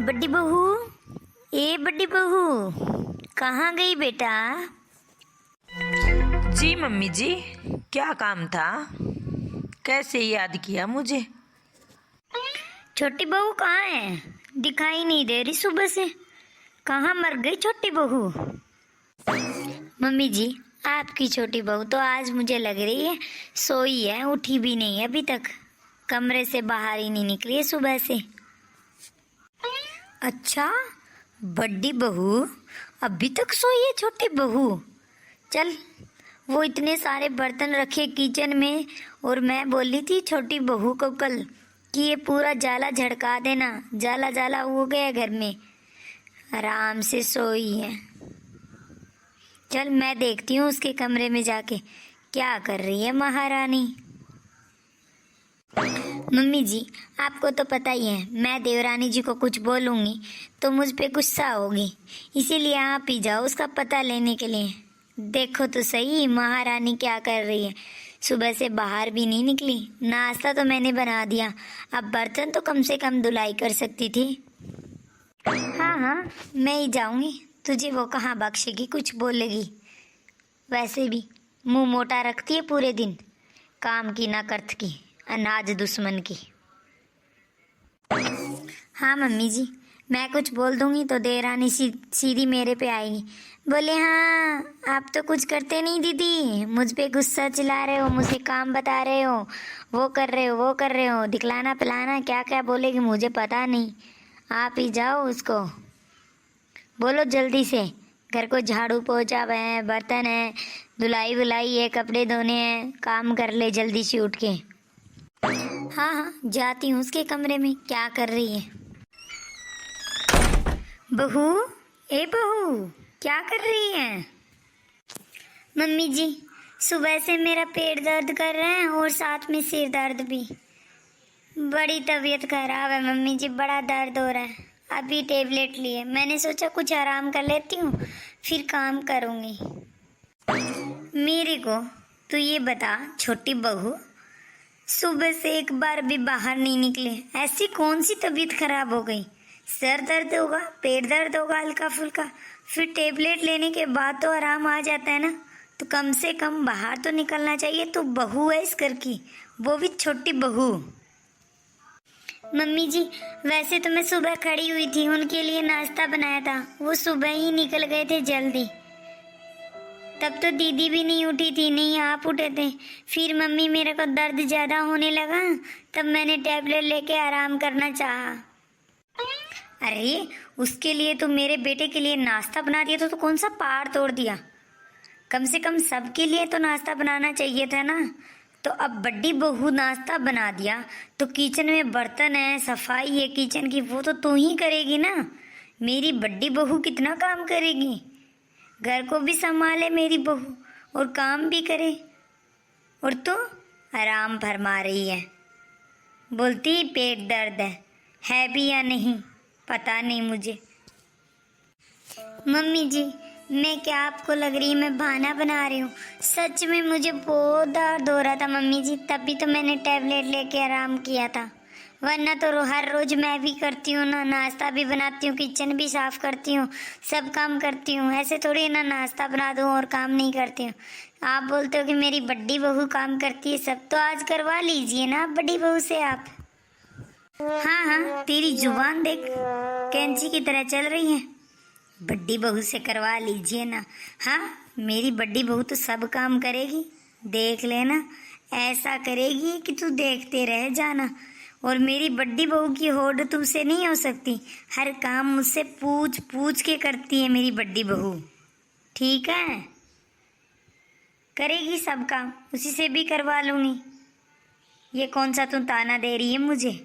बड़ी बहू, ए बड़ी बहू, कहाँ गई बेटा? जी मम्मी जी, क्या काम था? कैसे याद किया मुझे? छोटी बहू कहाँ है? दिखाई नहीं दे रही सुबह से। कहाँ मर गई छोटी बहू? मम्मी जी, आपकी छोटी बहू तो आज मुझे लग रही है सोई है, उठी भी नहीं है अभी तक। कमरे से बाहर ही नहीं निकली है सुबह से। अच्छा, बड़ी बहू अभी तक सोई है छोटी बहू? चल, वो इतने सारे बर्तन रखे किचन में और मैं बोली थी छोटी बहू को कल कि ये पूरा जाला झड़का देना, जाला जाला हो गया घर में। आराम से सोई है। चल मैं देखती हूँ उसके कमरे में जाके क्या कर रही है महारानी। मम्मी जी, आपको तो पता ही है मैं देवरानी जी को कुछ बोलूँगी तो मुझ पे गुस्सा होगी, इसीलिए आप ही जाओ उसका पता लेने के लिए। देखो तो सही महारानी क्या कर रही है। सुबह से बाहर भी नहीं निकली, नाश्ता तो मैंने बना दिया, अब बर्तन तो कम से कम धुलाई कर सकती थी। हाँ हाँ, मैं ही जाऊँगी, तुझे वो कहाँ बख्शेगी, कुछ बोलेगी। वैसे भी मुंह मोटा रखती है पूरे दिन, काम की ना कर्त की, अनाज दुश्मन की। हाँ मम्मी जी, मैं कुछ बोल दूंगी तो देवरानी सीधी मेरे पे आएगी। बोले हाँ, आप तो कुछ करते नहीं दीदी, मुझ पे गुस्सा चिल्ला रहे हो, मुझे काम बता रहे हो, वो कर रहे हो, वो कर रहे हो, दिखलाना पिलाना क्या क्या बोलेगी मुझे पता नहीं। आप ही जाओ उसको बोलो जल्दी से घर को झाड़ू पोछा है, बर्तन है, धुलाई वुलाई है, कपड़े धोने हैं, काम कर ले जल्दी से उठ के। हाँ हाँ, जाती हूँ उसके कमरे में, क्या कर रही है। बहू, ए बहू, क्या कर रही है? मम्मी जी, सुबह से मेरा पेट दर्द कर रहा है और साथ में सिर दर्द भी। बड़ी तबीयत खराब है मम्मी जी, बड़ा दर्द हो रहा है। अभी टेबलेट लिए, मैंने सोचा कुछ आराम कर लेती हूँ फिर काम करूँगी। मेरे को तू ये बता छोटी बहू, सुबह से एक बार भी बाहर नहीं निकले, ऐसी कौन सी तबीयत खराब हो गई? सर दर्द होगा, पेट दर्द होगा हल्का फुल्का, फिर टेबलेट लेने के बाद तो आराम आ जाता है ना। तो कम से कम बाहर तो निकलना चाहिए। तो बहू है इस घर की, वो भी छोटी बहू। मम्मी जी, वैसे तो मैं सुबह खड़ी हुई थी, उनके लिए नाश्ता बनाया था, वो सुबह ही निकल गए थे जल्दी। तब तो दीदी भी नहीं उठी थी, नहीं आप उठे थे। फिर मम्मी मेरे को दर्द ज़्यादा होने लगा, तब मैंने टैबलेट लेके आराम करना चाहा। अरे उसके लिए तो मेरे बेटे के लिए नाश्ता बना दिया तो कौन सा पहाड़ तोड़ दिया। कम से कम सबके लिए तो नाश्ता बनाना चाहिए था ना। तो अब बड़ी बहू नाश्ता बना दिया तो किचन में बर्तन है, सफाई है किचन की, वो तो तू ही करेगी ना। मेरी बड़ी बहू कितना काम करेगी, घर को भी संभाले मेरी बहू और काम भी करे, और तो आराम फरमा रही है। बोलती पेट दर्द है भी या नहीं पता नहीं मुझे। मम्मी जी, मैं क्या आपको लग रही है मैं बहाना बना रही हूँ? सच में मुझे बहुत दर्द हो रहा था मम्मी जी, तभी तो मैंने टैबलेट लेके आराम किया था। वरना तो हर रोज मैं भी करती हूँ ना, नाश्ता भी बनाती हूँ, किचन भी साफ करती हूँ, सब काम करती हूँ। ऐसे थोड़ी ना नाश्ता बना दूँ और काम नहीं करती हूँ। आप बोलते हो कि मेरी बड़ी बहू काम करती है, सब तो आज करवा लीजिए ना बड़ी बहू से आप। हाँ हाँ, तेरी जुबान देख कैंची की तरह चल रही है। बड़ी बहू से करवा लीजिए ना। हाँ, मेरी बड़ी बहू तो सब काम करेगी, देख लेना, ऐसा करेगी कि तू देखते रह जाना। और मेरी बड़ी बहू की होड़ तुमसे नहीं हो सकती, हर काम मुझसे पूछ पूछ के करती है मेरी बड़ी बहू। ठीक है, करेगी सब काम, उसी से भी करवा लूंगी। ये कौन सा तू ताना दे रही है मुझे?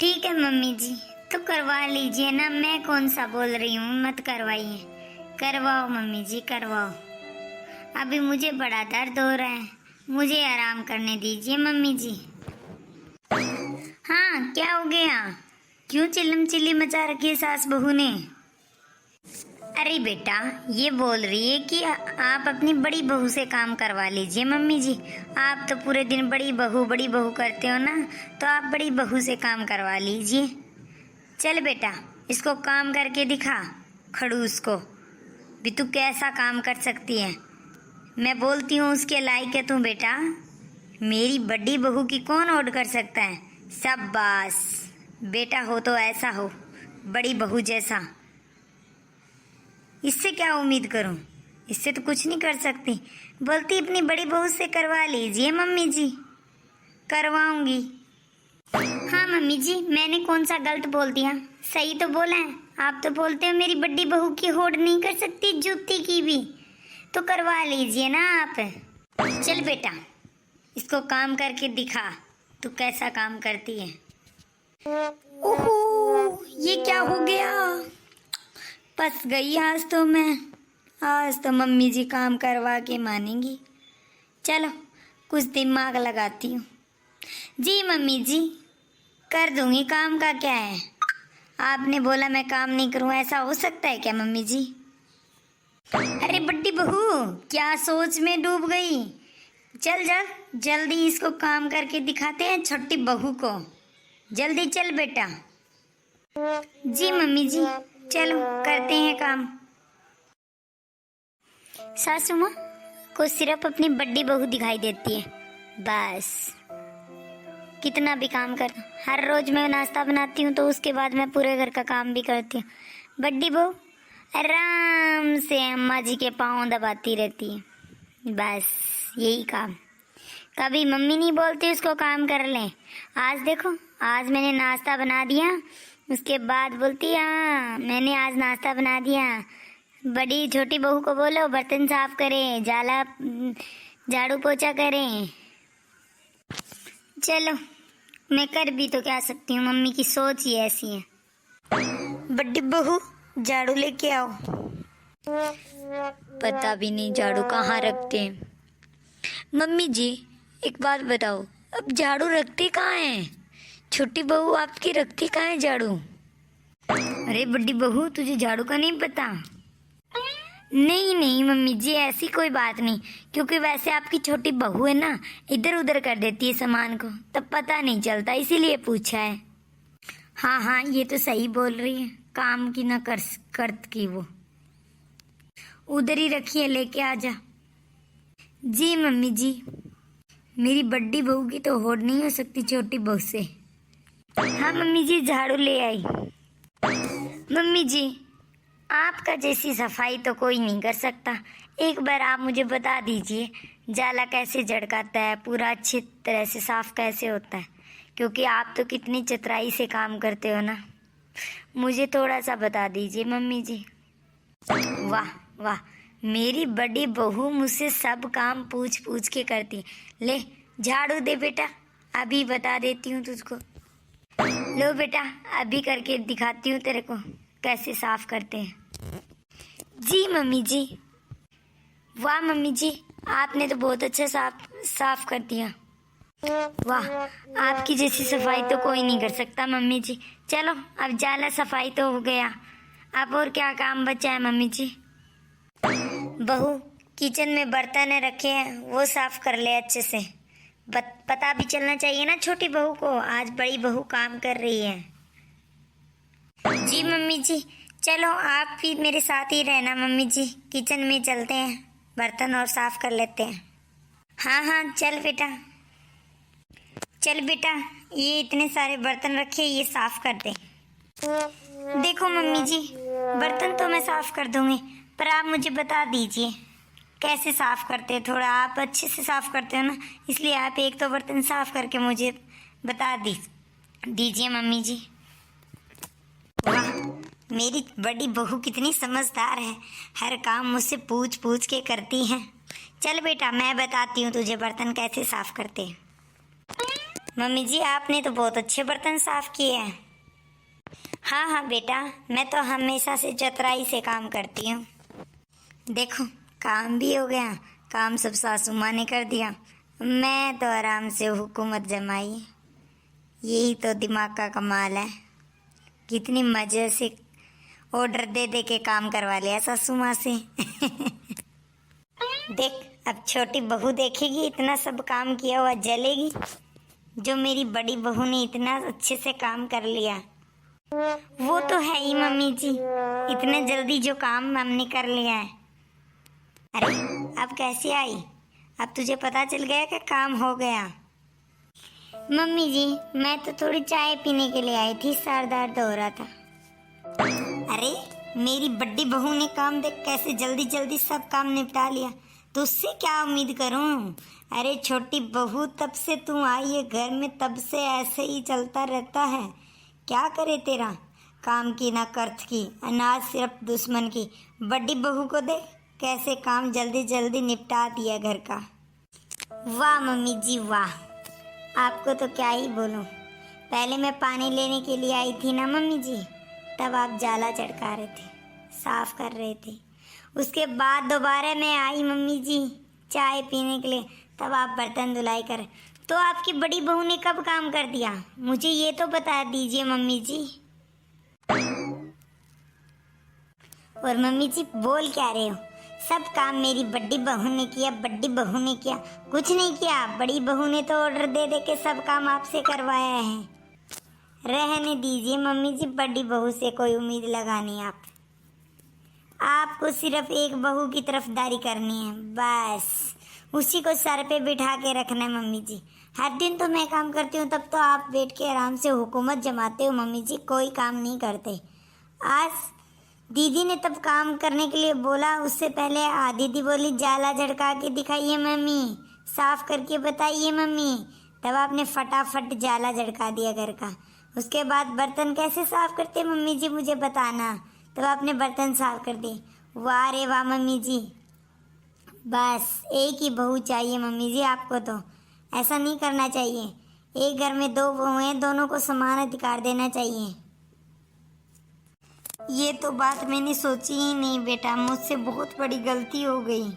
ठीक है मम्मी जी, तो करवा लीजिए ना, मैं कौन सा बोल रही हूँ मत करवाइए। करवाओ मम्मी जी करवाओ, अभी मुझे बड़ा दर्द हो रहा है, मुझे आराम करने दीजिए मम्मी जी। हाँ, क्या हो गया? क्यों चिल्लम चिल्ली मचा रखी है सास बहू ने? अरे बेटा, ये बोल रही है कि आप अपनी बड़ी बहू से काम करवा लीजिए मम्मी जी। आप तो पूरे दिन बड़ी बहू करते हो ना, तो आप बड़ी बहू से काम करवा लीजिए। चल बेटा, इसको काम करके दिखा, खड़ूस को भी तू कैसा काम कर सकती है। मैं बोलती हूँ उसके लायक है तू बेटा। मेरी बड़ी बहू की कौन ओढ़ कर सकता है। शाबाश बेटा, हो तो ऐसा हो, बड़ी बहू जैसा। इससे क्या उम्मीद करूं, इससे तो कुछ नहीं कर सकती। बोलती अपनी बड़ी बहू से करवा लीजिए मम्मी जी। करवाऊंगी। हाँ मम्मी जी, मैंने कौन सा गलत बोल दिया, सही तो बोला है। आप तो बोलते हो मेरी बड़ी बहू की होड़ नहीं कर सकती, जूती की भी, तो करवा लीजिए ना आप। चल बेटा, इसको काम करके दिखा तू कैसा काम करती है। ओहो, ये क्या हो गया, फंस गई आज तो मैं। आज तो मम्मी जी काम करवा के मानेंगी। चलो कुछ दिमाग लगाती हूँ। जी मम्मी जी, कर दूंगी, काम का क्या है। आपने बोला मैं काम नहीं करूँ, ऐसा हो सकता है क्या मम्मी जी। अरे बड्डी बहू, क्या सोच में डूब गई। चल जल्दी इसको काम करके दिखाते हैं छोटी बहू को। जल्दी चल बेटा। जी मम्मी जी, चलो करते हैं काम। सासू माँ को सिर्फ अपनी बड़ी बहू दिखाई देती है, बस। कितना भी काम कर, हर रोज मैं नाश्ता बनाती हूँ तो उसके बाद मैं पूरे घर का काम भी करती हूँ। बड़ी बहू आराम से अम्मा जी के पाँव दबाती रहती है, बस यही काम। कभी मम्मी नहीं बोलती उसको काम कर ले। आज देखो, आज मैंने नाश्ता बना दिया, उसके बाद बोलती हाँ मैंने आज नाश्ता बना दिया। बड़ी छोटी बहू को बोलो बर्तन साफ करे, झाड़ू पोछा करे। चलो मैं कर भी तो क्या सकती हूँ, मम्मी की सोच ही ऐसी है। बड़ी बहू झाड़ू लेके आओ। पता भी नहीं झाड़ू कहाँ रखते हैं। मम्मी जी एक बात बताओ, अब झाड़ू रखती कहाँ है। छोटी बहू आपकी रखती कहाँ है झाड़ू। अरे बड़ी बहू, तुझे झाड़ू का नहीं पता। नहीं मम्मी जी, ऐसी कोई बात नहीं, क्योंकि वैसे आपकी छोटी बहू है ना, इधर उधर कर देती है सामान को, तब पता नहीं चलता, इसीलिए पूछा है। हाँ ये तो सही बोल रही है, काम की ना करत की वो। उधर ही रखिए, लेके आ जा। जी मम्मी जी, मेरी बड़ी बहू की तो होड़ नहीं हो सकती छोटी बहू से। हाँ मम्मी जी, झाड़ू ले आई। मम्मी जी आपका जैसी सफाई तो कोई नहीं कर सकता। एक बार आप मुझे बता दीजिए जाला कैसे झड़काता है, पूरा अच्छी तरह से साफ कैसे होता है, क्योंकि आप तो कितनी चतुराई से काम करते हो ना। मुझे थोड़ा सा बता दीजिए मम्मी जी। वाह, मेरी बड़ी बहू मुझसे सब काम पूछ के करती। ले झाड़ू दे बेटा, अभी बता देती हूँ तुझको। लो बेटा, अभी करके दिखाती हूँ तेरे को कैसे साफ करते हैं। जी मम्मी जी। वाह मम्मी जी, आपने तो बहुत अच्छा साफ कर दिया। वाह, आपकी जैसी सफाई तो कोई नहीं कर सकता मम्मी जी। चलो अब जाला सफाई तो हो गया, अब और क्या काम बचा है मम्मी जी। बहू किचन में बर्तन रखे हैं वो साफ कर ले अच्छे से। पता भी चलना चाहिए ना छोटी बहू को, आज बड़ी बहू काम कर रही है। जी मम्मी जी, चलो आप भी मेरे साथ ही रहना मम्मी जी, किचन में चलते हैं, बर्तन और साफ कर लेते हैं। हाँ चल बेटा, ये इतने सारे बर्तन रखे, ये साफ कर दे। देखो मम्मी जी, बर्तन तो मैं साफ कर दूंगी, पर आप मुझे बता दीजिए कैसे साफ करते हैं। थोड़ा आप अच्छे से साफ करते हो ना, इसलिए आप एक तो बर्तन साफ करके मुझे बता दीजिए मम्मी जी। वाह, मेरी बड़ी बहू कितनी समझदार है, हर काम मुझसे पूछ के करती है। चल बेटा, मैं बताती हूँ तुझे बर्तन कैसे साफ करते हैं। मम्मी जी आपने तो बहुत अच्छे बर्तन साफ किए हैं। हाँ बेटा, मैं तो हमेशा से चतुराई से काम करती हूँ। देखो काम भी हो गया, काम सब सासू माँ ने कर दिया, मैं तो आराम से हुकूमत जमाई। यही तो दिमाग का कमाल है, कितनी मज़े से ऑर्डर दे दे के काम करवा लिया सासू माँ से। देख, अब छोटी बहू देखेगी इतना सब काम किया हुआ जलेगी, जो मेरी बड़ी बहू ने इतना अच्छे से काम कर लिया। वो तो है ही मम्मी जी, इतने जल्दी जो काम हमने कर लिया है। अरे अब कैसे आई? अब तुझे पता चल गया कि काम हो गया? मम्मी जी, मैं तो थोड़ी चाय पीने के लिए आई थी, सर दर्द हो रहा था। अरे मेरी बड़ी बहू ने काम देख कैसे जल्दी जल्दी सब काम निपटा लिया, तो उससे क्या उम्मीद करूं? अरे छोटी बहू, तब से तू आई है घर में तब से ऐसे ही चलता रहता है। क्या करे तेरा? काम की ना कर्थ की, अनाज सिर्फ दुश्मन की। बड़ी बहू को देख कैसे काम जल्दी जल्दी निपटा दिया घर का। वाह मम्मी जी वाह, आपको तो क्या ही बोलूं। पहले मैं पानी लेने के लिए आई थी ना मम्मी जी, तब आप जाला चढ़का रहे थे, साफ कर रहे थे। उसके बाद दोबारा मैं आई मम्मी जी चाय पीने के लिए, तब आप बर्तन धुलाई कर। तो आपकी बड़ी बहू ने कब काम कर दिया, मुझे ये तो बता दीजिए मम्मी जी। और मम्मी जी बोल क्या रहे हो? सब काम मेरी बड़ी बहू ने किया, बड़ी बहू ने किया। कुछ नहीं किया, बड़ी बहू ने तो ऑर्डर दे दे के सब काम आपसे करवाया है। रहने दीजिए मम्मी जी, बड़ी बहू से कोई उम्मीद लगानी आपको सिर्फ एक बहू की तरफदारी करनी है, बस उसी को सर पे बिठा के रखना है मम्मी जी। हर दिन तो मैं काम करती हूँ, तब तो आप बैठ के आराम से हुकूमत जमाते हो मम्मी जी, कोई काम नहीं करते। आज दीदी ने तब काम करने के लिए बोला, उससे पहले दीदी बोली जाला झड़का के दिखाइए मम्मी, साफ करके बताइए मम्मी, तब आपने फटाफट जाला झड़का दिया घर का। उसके बाद बर्तन कैसे साफ करते मम्मी जी मुझे बताना, तब आपने बर्तन साफ कर दिए। वाह रे वाह मम्मी जी, बस एक ही बहू चाहिए मम्मी जी आपको, तो ऐसा नहीं करना चाहिए। एक घर में दो बहुएं, दोनों को समान अधिकार देना चाहिए। ये तो बात मैंने सोची ही नहीं बेटा, मुझसे बहुत बड़ी गलती हो गई।